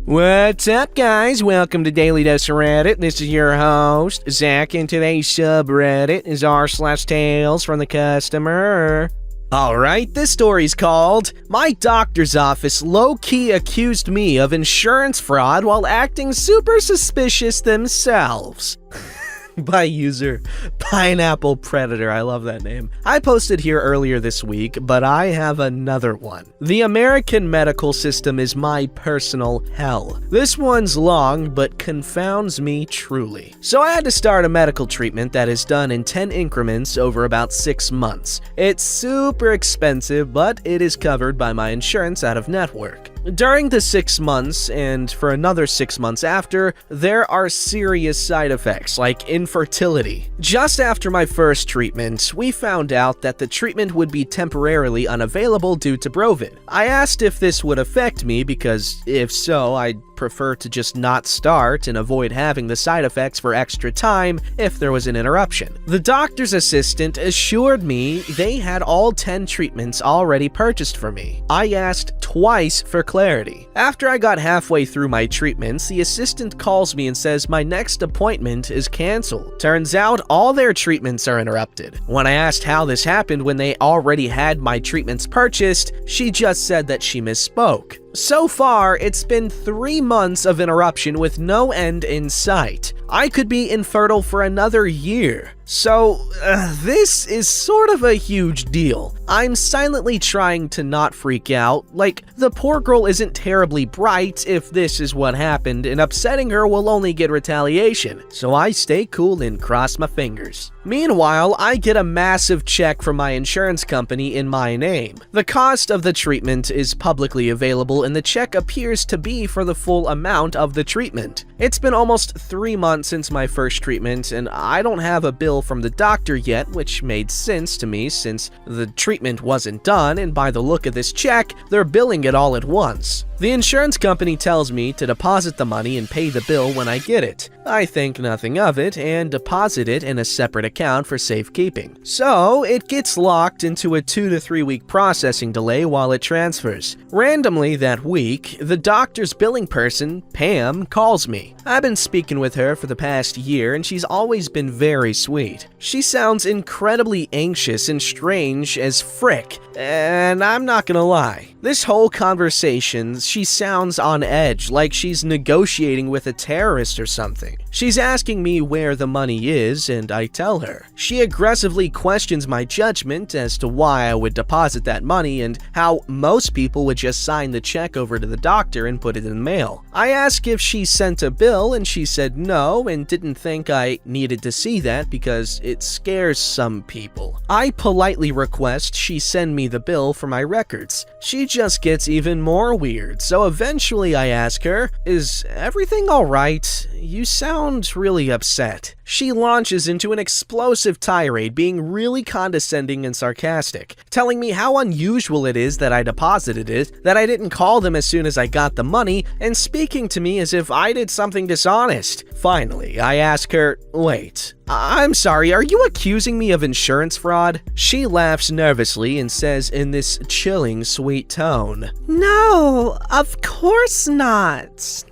What's up, guys? Welcome to Daily Dose of Reddit. This is your host, Zach, and today's subreddit is r/TalesFromTheCustomer. Alright, this story's called, "My doctor's office low-key accused me of insurance fraud while acting super suspicious themselves." By user Pineapple Predator. I love that name. I posted here earlier this week, but I have another one. The American medical system is my personal hell. This one's long, but confounds me truly. So I had to start a medical treatment that is done in 10 increments over about 6 months. It's super expensive, but it is covered by my insurance out of network. During the 6 months, and for another 6 months after, there are serious side effects, like infertility. Just after my first treatment, we found out that the treatment would be temporarily unavailable due to Brovid. I asked if this would affect me because, if so, I'd prefer to just not start and avoid having the side effects for extra time if there was an interruption. The doctor's assistant assured me they had all 10 treatments already purchased for me. I asked twice for clarity. After I got halfway through my treatments, the assistant calls me and says my next appointment is canceled. Turns out all their treatments are interrupted. When I asked how this happened when they already had my treatments purchased, she just said that she misspoke. So far, it's been 3 months of interruption with no end in sight. I could be infertile for another year. So, this is sort of a huge deal. I'm silently trying to not freak out, like, the poor girl isn't terribly bright if this is what happened, and upsetting her will only get retaliation, so I stay cool and cross my fingers. Meanwhile, I get a massive check from my insurance company in my name. The cost of the treatment is publicly available, and the check appears to be for the full amount of the treatment. It's been almost 3 months since my first treatment, and I don't have a bill from the doctor yet, which made sense to me since the treatment wasn't done, and by the look of this check, they're billing it all at once. The insurance company tells me to deposit the money and pay the bill when I get it. I think nothing of it and deposit it in a separate account for safekeeping. So, it gets locked into a 2 to 3 week processing delay while it transfers. Randomly that week, the doctor's billing person, Pam, calls me. I've been speaking with her for the past year and she's always been very sweet. She sounds incredibly anxious and strange as frick, and I'm not gonna lie. This whole conversation, she sounds on edge, like she's negotiating with a terrorist or something. She's asking me where the money is, and I tell her. She aggressively questions my judgment as to why I would deposit that money and how most people would just sign the check over to the doctor and put it in the mail. I ask if she sent a bill, and she said no and didn't think I needed to see that because it scares some people. I politely request she send me the bill for my records. She just gets even more weird, so eventually I ask her, "Is everything alright? You sound really upset." She launches into an explosive tirade, being really condescending and sarcastic, telling me how unusual it is that I deposited it, that I didn't call them as soon as I got the money, and speaking to me as if I did something dishonest. Finally, I ask her, "Wait, I'm sorry, are you accusing me of insurance fraud?" She laughs nervously and says in this chilling, sweet tone, "No, of course not."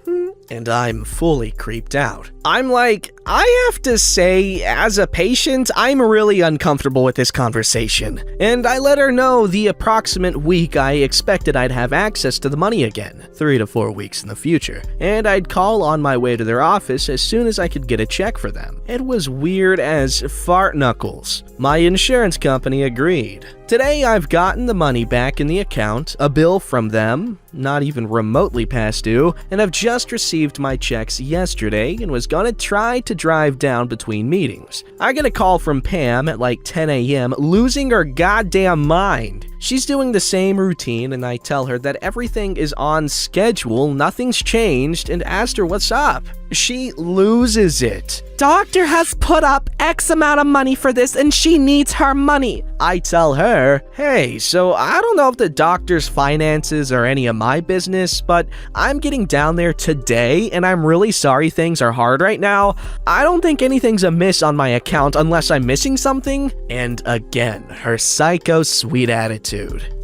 And I'm fully creeped out. I'm like, I have to say, as a patient, I'm really uncomfortable with this conversation. And I let her know the approximate week I expected I'd have access to the money again, 3 to 4 weeks in the future, and I'd call on my way to their office as soon as I could get a check for them. It was weird as fart knuckles. My insurance company agreed. Today I've gotten the money back in the account, a bill from them, not even remotely past due, and I've just received my checks yesterday and was gonna try to drive down between meetings. I get a call from Pam at like 10 a.m. losing her goddamn mind. She's doing the same routine, and I tell her that everything is on schedule, nothing's changed, and asked her what's up. She loses it. "Doctor has put up X amount of money for this and she needs her money." I tell her, "Hey, so I don't know if the doctor's finances are any of my business, but I'm getting down there today and I'm really sorry things are hard right now. I don't think anything's amiss on my account unless I'm missing something." And again, her psycho sweet attitude.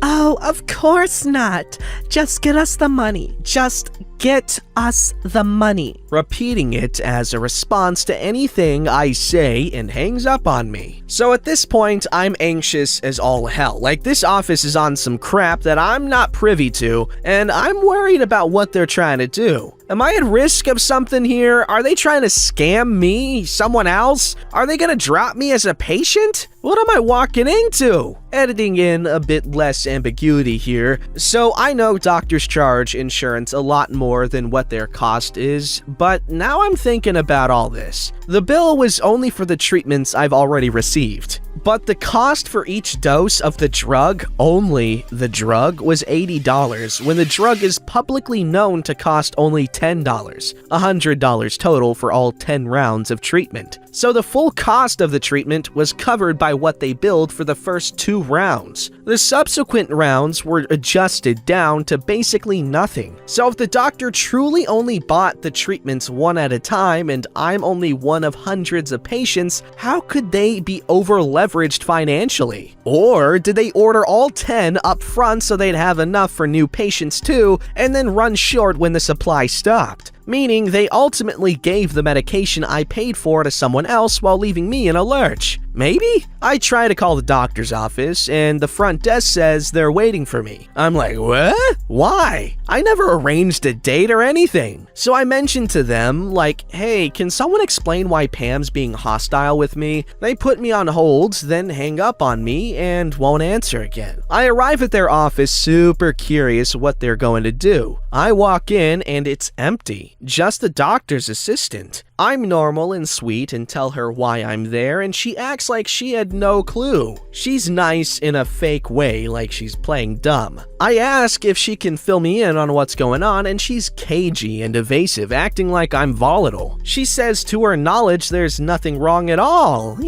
"Oh, of course not. Just get us the money. Just Get us the money. Repeating it as a response to anything I say and hangs up on me. So at this point, I'm anxious as all hell. Like, this office is on some crap that I'm not privy to, and I'm worried about what they're trying to do. Am I at risk of something here? Are they trying to scam me? Someone else? Are they gonna drop me as a patient? What am I walking into? Editing in a bit less ambiguity here. So I know doctors charge insurance a lot more than what their cost is, but now I'm thinking about all this. The bill was only for the treatments I've already received, but the cost for each dose of the drug, only the drug, was $80 when the drug is publicly known to cost only $10, $100 total for all 10 rounds of treatment. So the full cost of the treatment was covered by what they billed for the first 2 rounds. The subsequent rounds were adjusted down to basically nothing. So if the doctor truly only bought the treatments one at a time and I'm only one of hundreds of patients, how could they be over-leveraged financially? Or did they order all 10 up front so they'd have enough for new patients too, and then run short when the supply stopped? Meaning they ultimately gave the medication I paid for to someone else while leaving me in a lurch. Maybe? I try to call the doctor's office, and the front desk says they're waiting for me. I'm like, what? Why? I never arranged a date or anything. So I mentioned to them, like, hey, can someone explain why Pam's being hostile with me? They put me on hold, then hang up on me, and won't answer again. I arrive at their office super curious what they're going to do. I walk in, and it's empty. Just the doctor's assistant. I'm normal and sweet and tell her why I'm there, and she acts like she had no clue. She's nice in a fake way, like she's playing dumb. I ask if she can fill me in on what's going on, and she's cagey and evasive, acting like I'm volatile. She says to her knowledge there's nothing wrong at all,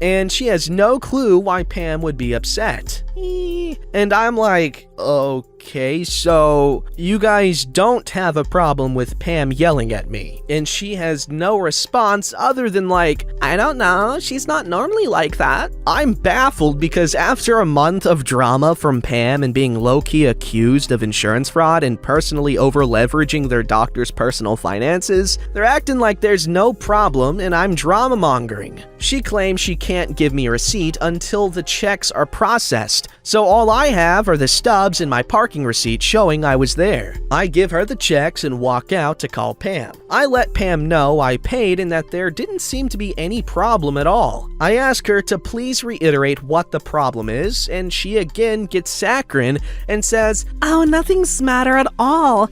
and she has no clue why Pam would be upset. And I'm like, okay, so you guys don't have a problem with Pam yelling at me. And she has no response other than like, I don't know, she's not normally like that. I'm baffled because after a month of drama from Pam and being low-key accused of insurance fraud and personally over-leveraging their doctor's personal finances, they're acting like there's no problem and I'm drama-mongering. She claims she can't give me a receipt until the checks are processed, so all I have are the stubs and my parking receipt showing I was there. I give her the checks and walk out to call Pam. I let Pam know I paid and that there didn't seem to be any problem at all. I ask her to please reiterate what the problem is, and she again gets saccharine and says, oh, nothing's matter at all.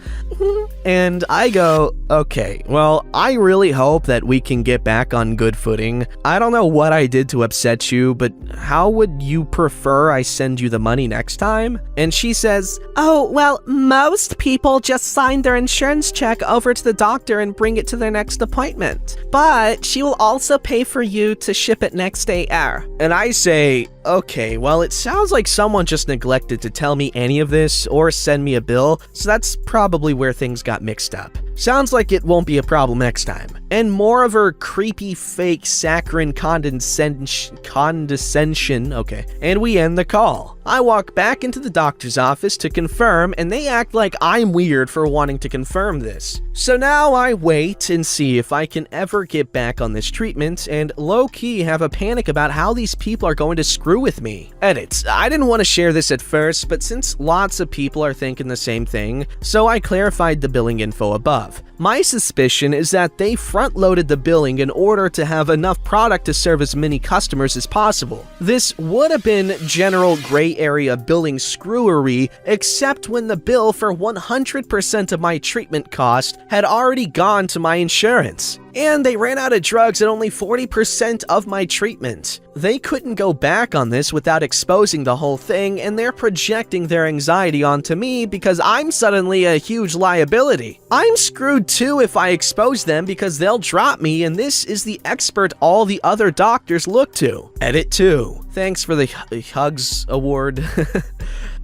And I go, okay, well, I really hope that we can get back on good footing. I don't know what I did to upset you, but how would you prefer I send you the money next time? And she says, oh, well, most people just sign their insurance check over to the doctor and bring it to their next appointment. But she will also pay for you to ship it next day air. And I say, okay, well, it sounds like someone just neglected to tell me any of this or send me a bill, so that's probably where things got mixed up. Sounds like it won't be a problem next time. And more of her creepy fake saccharine condescension, okay, and we end the call. I walk back into the doctor's office to confirm, and they act like I'm weird for wanting to confirm this. So now I wait and see if I can ever get back on this treatment, and low-key have a panic about how these people are going to screw with me. Edits. I didn't want to share this at first, but since lots of people are thinking the same thing, so I clarified the billing info above. My suspicion is that they front-loaded the billing in order to have enough product to serve as many customers as possible. This would have been general gray area billing screwery, except when the bill for 100% of my treatment cost had already gone to my insurance. And they ran out of drugs at only 40% of my treatment. They couldn't go back on this without exposing the whole thing, and they're projecting their anxiety onto me because I'm suddenly a huge liability. I'm screwed too if I expose them because they'll drop me, and this is the expert all the other doctors look to. Edit 2. Thanks for the Hugs Award.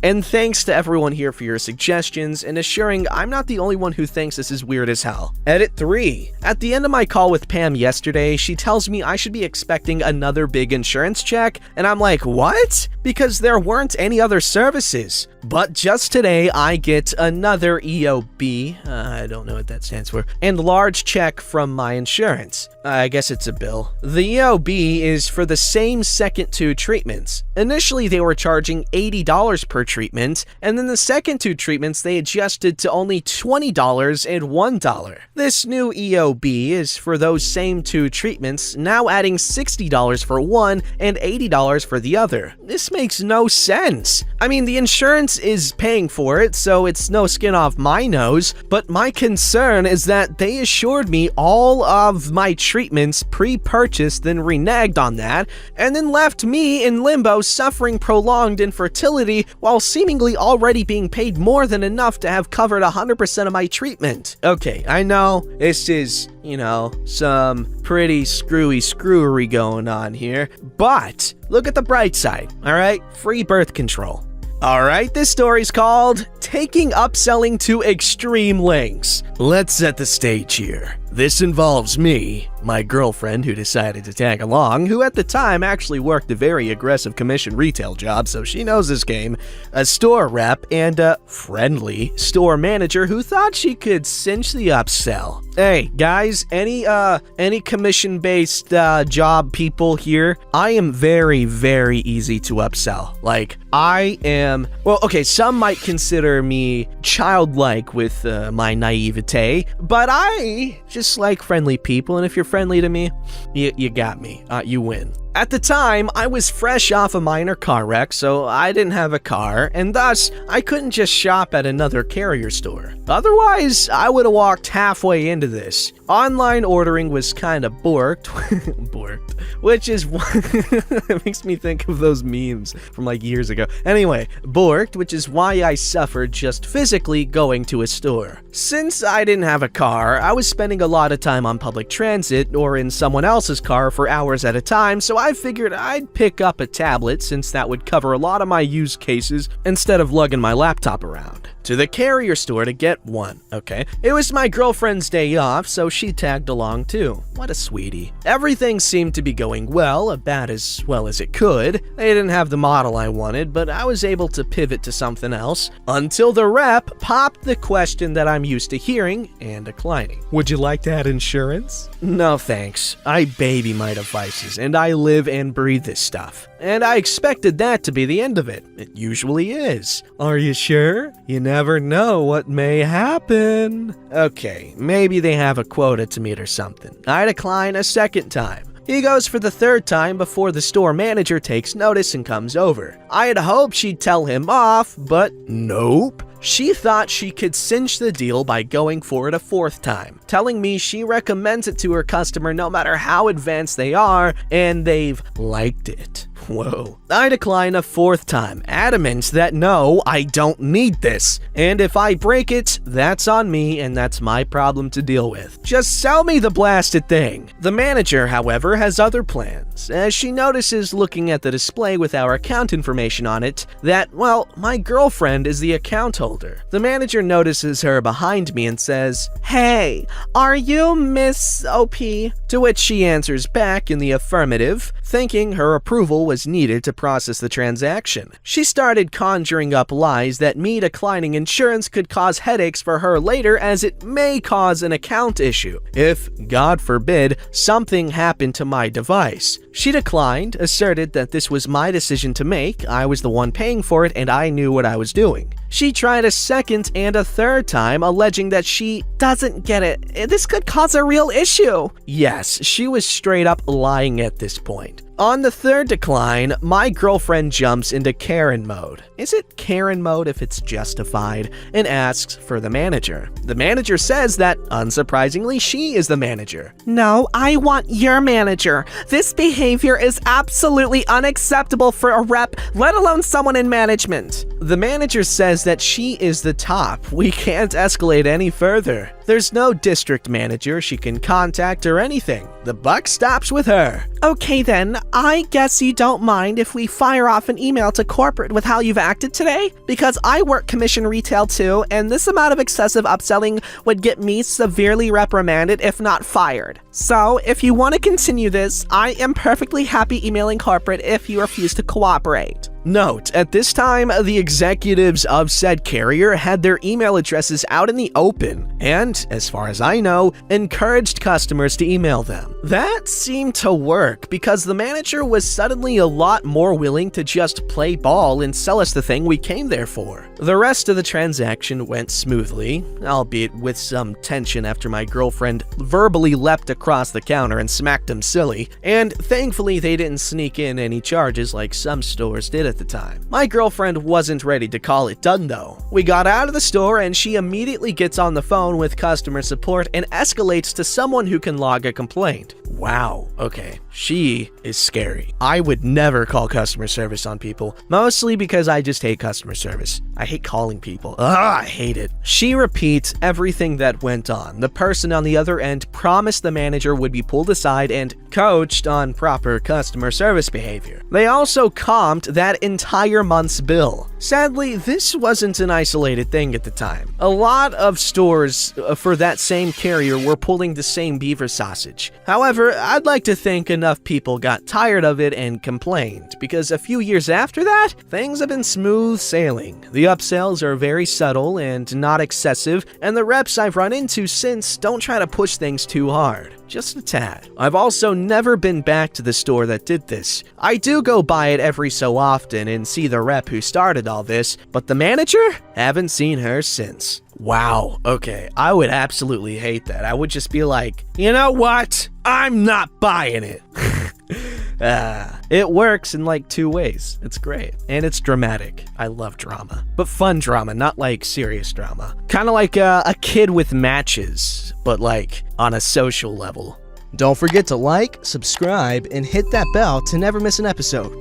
And thanks to everyone here for your suggestions and assuring I'm not the only one who thinks this is weird as hell. Edit 3. At the end of my call with Pam yesterday, she tells me I should be expecting another big insurance check, and I'm like, what? Because there weren't any other services. But just today, I get another EOB, I don't know what that stands for, and large check from my insurance. I guess it's a bill. The EOB is for the same second 2 treatments. Initially, they were charging $80 per treatment, and then the second 2 treatments they adjusted to only $20 and $1. This new EOB is for those same 2 treatments, now adding $60 for one and $80 for the other. This makes no sense. I mean, the insurance is paying for it, so it's no skin off my nose, but my concern is that they assured me all of my treatments pre-purchased, then reneged on that, and then left me in limbo suffering prolonged infertility while seemingly already being paid more than enough to have covered 100% of my treatment. Okay, I know this is, some pretty screwery going on here, but look at the bright side, alright? Free birth control. Alright, this story's called Taking Upselling to Extreme Lengths. Let's set the stage here. This involves me, my girlfriend who decided to tag along, who at the time actually worked a very aggressive commission retail job, so she knows this game, a store rep, and a friendly store manager who thought she could cinch the upsell. Hey, guys, any commission-based job people here? I am very, very easy to upsell. Like, I am, well, okay, some might consider me childlike with my naivete, but I just like friendly people, and if you're friendly to me, you got me. You win. At the time, I was fresh off a minor car wreck, so I didn't have a car, and thus, I couldn't just shop at another carrier store. Otherwise, I would have walked halfway into this. Online ordering was kind of borked, which is it makes me think of those memes from like years ago. Anyway, borked, which is why I suffered just physically going to a store. Since I didn't have a car, I was spending a lot of time on public transit or in someone else's car for hours at a time, so I figured I'd pick up a tablet since that would cover a lot of my use cases instead of lugging my laptop around. To the carrier store to get one, okay? It was my girlfriend's day off, so she tagged along too. What a sweetie. Everything seemed to be going well, about as well as it could. They didn't have the model I wanted, but I was able to pivot to something else, until the rep popped the question that I'm used to hearing and declining. Would you like to add insurance? No thanks. I baby my devices, and I live and breathe this stuff. And I expected that to be the end of it. It usually is. Are you sure? You never know what may happen. Okay, maybe they have a quota to meet or something. I decline a second time. He goes for the third time before the store manager takes notice and comes over. I had hoped she'd tell him off, but nope. She thought she could cinch the deal by going for it a fourth time, telling me she recommends it to her customer no matter how advanced they are, and they've liked it. Whoa. I decline a fourth time, adamant that no, I don't need this, and if I break it, that's on me and that's my problem to deal with. Just sell me the blasted thing. The manager, however, has other plans, as she notices looking at the display with our account information on it that, well, my girlfriend is the account holder. The manager notices her behind me and says, "Hey, are you Miss OP?" To which she answers back in the affirmative, thinking her approval was needed to process the transaction. She started conjuring up lies that me declining insurance could cause headaches for her later, as it may cause an account issue if, God forbid, something happened to my device. She declined, asserted that this was my decision to make, I was the one paying for it, and I knew what I was doing. She tried a second and a third time, alleging that she doesn't get it. This could cause a real issue. Yes, she was straight up lying at this point. On the third decline, my girlfriend jumps into Karen mode. Is it Karen mode if it's justified? And asks for the manager. The manager says that, unsurprisingly, she is the manager. No, I want your manager. This behavior is absolutely unacceptable for a rep, let alone someone in management. The manager says that she is the top. We can't escalate any further. There's no district manager she can contact or anything. The buck stops with her. Okay then, I guess you don't mind if we fire off an email to corporate with how you've acted today? Because I work commission retail too, and this amount of excessive upselling would get me severely reprimanded if not fired. So, if you want to continue this, I am perfectly happy emailing corporate if you refuse to cooperate. Note, at this time, the executives of said carrier had their email addresses out in the open and, as far as I know, encouraged customers to email them. That seemed to work because the manager was suddenly a lot more willing to just play ball and sell us the thing we came there for. The rest of the transaction went smoothly, albeit with some tension after my girlfriend verbally leapt across the counter and smacked him silly, and thankfully they didn't sneak in any charges like some stores did at the time. My girlfriend wasn't ready to call it done though. We got out of the store and she immediately gets on the phone with customer support and escalates to someone who can log a complaint. Wow, okay. She is scary. I would never call customer service on people, mostly because I just hate customer service. I hate calling people. I hate it. She repeats everything that went on. The person on the other end promised the manager would be pulled aside and coached on proper customer service behavior. They also comped that entire month's bill. Sadly, this wasn't an isolated thing at the time. A lot of stores for that same carrier were pulling the same beaver sausage. However, I'd like to think enough people got tired of it and complained, because a few years after that, things have been smooth sailing. The upsells are very subtle and not excessive, and the reps I've run into since don't try to push things too hard. Just a tad. I've also never been back to the store that did this. I do go by it every so often and see the rep who started all this, but the manager? Haven't seen her since. Wow, okay, I would absolutely hate that. I would just be like, you know what? I'm not buying it. It works in like 2 ways. It's great. And it's dramatic. I love drama. But fun drama, not like serious drama. Kind of like a kid with matches, but like on a social level. Don't forget to like, subscribe, and hit that bell to never miss an episode.